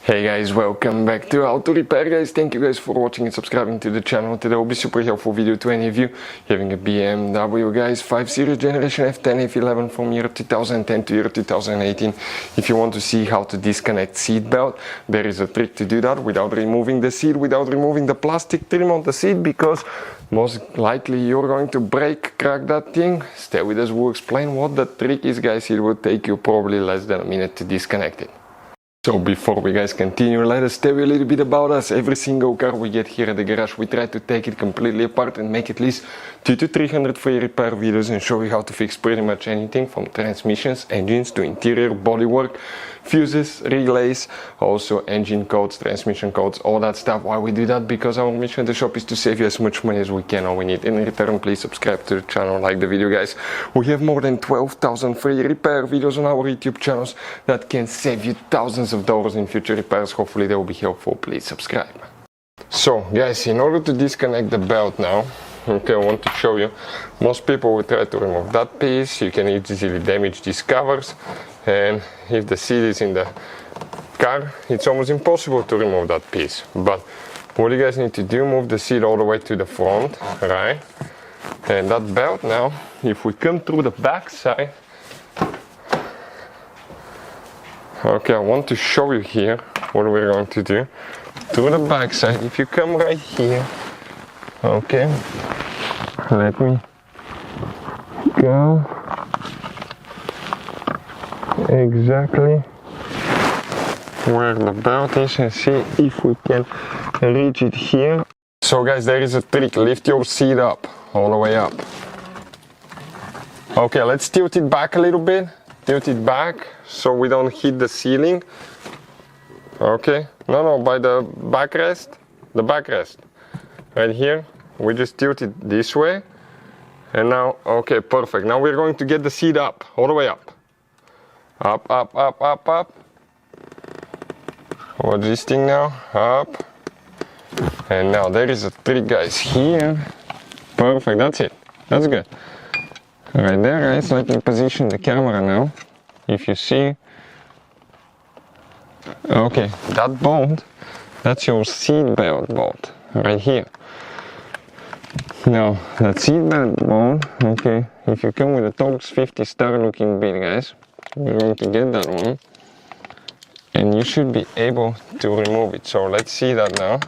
Hey guys, welcome back to How to Repair guys. Thank you guys for watching and subscribing to the channel. Today will be super helpful video to any of you having a BMW guys 5 Series generation F10 F11 from year 2010 to year 2018. If you want to see how to disconnect seat belt, there is a trick to do that without removing the seat, without removing the plastic trim on the seat, because most likely you're going to crack that thing. Stay with us, we'll explain what the trick is guys. It will take you probably less than a minute to disconnect it. So before we guys continue, let us tell you a little bit about us. Every single car we get here at the garage, we try to take it completely apart and make at least 200 to 300 free repair videos and show you how to fix pretty much anything from transmissions, engines to interior bodywork, fuses, relays, also engine codes, transmission codes, all that stuff. Why we do that? Because our mission at the shop is to save you as much money as we can. All we need in return, please subscribe to the channel, like the video guys. We have more than 12,000 free repair videos on our YouTube channels that can save you thousands of dollars in future repairs. Hopefully they will be helpful. Please subscribe. So guys, in order to disconnect the belt now, okay, I want to show you. Most people will try to remove that piece. You can easily damage these covers, and if the seat is in the car, it's almost impossible to remove that piece. But what you guys need to do, move the seat all the way to the front, right? And that belt now, if we come through the back side, okay, I want to show you here what we're going to do. Through the back side, if you come right here, okay, let me go exactly where the belt is and see if we can reach it here. So guys, there is a trick. Lift your seat up, all the way up. Okay, let's tilt it back a little bit. Tilt it back so we don't hit the ceiling. Okay, no, by the backrest. The backrest. Right here, we just tilt it this way. And now, okay, perfect. Now we're going to get the seat up, all the way up. Up, up, up, up, up. Watch this thing now, up. And now there is a trick guys, here. Perfect, that's it, that's good. Right there guys, let me position the camera now. If you see, okay, that bolt, that's your seat belt bolt, right here. Now, that seat belt bolt, okay, if you come with a Torx 50 star looking bit guys, we're going to get that one. And you should be able to remove it. So let's see that now.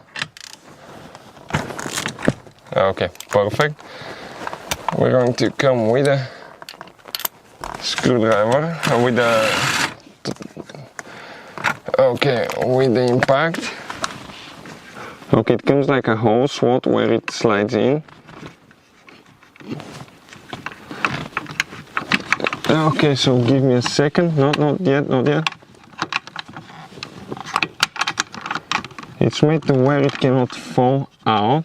Okay, perfect. We're going to come with a screwdriver, with the impact. Okay, it comes like a hole swat where it slides in. Okay, so give me a second. Not yet. It's made to where it cannot fall out.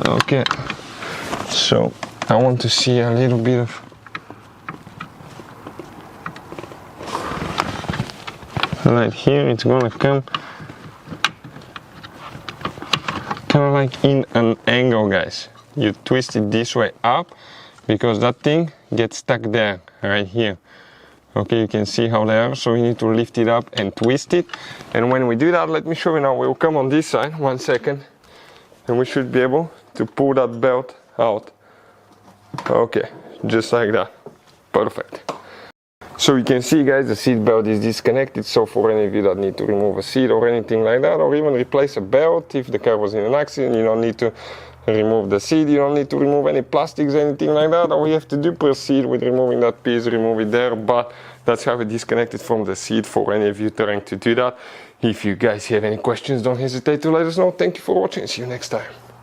Okay, so I want to see a little bit of right here. It's gonna come kind of like in an angle guys. You twist it this way up because that thing gets stuck there, right here. Okay, you can see how they are, so you need to lift it up and twist it. And when we do that, let me show you now. We'll come on this side, 1 second, and we should be able to pull that belt out. Okay, just like that. Perfect. So you can see guys, the seat belt is disconnected. So for any of you that need to remove a seat or anything like that, or even replace a belt, if the car was in an accident, you don't need to remove the seat, you don't need to remove any plastics, anything like that. All we have to do, proceed with removing that piece, remove it there, but that's how we disconnect it from the seat for any of you trying to do that. If you guys have any questions, don't hesitate to let us know. Thank you for watching, see you next time.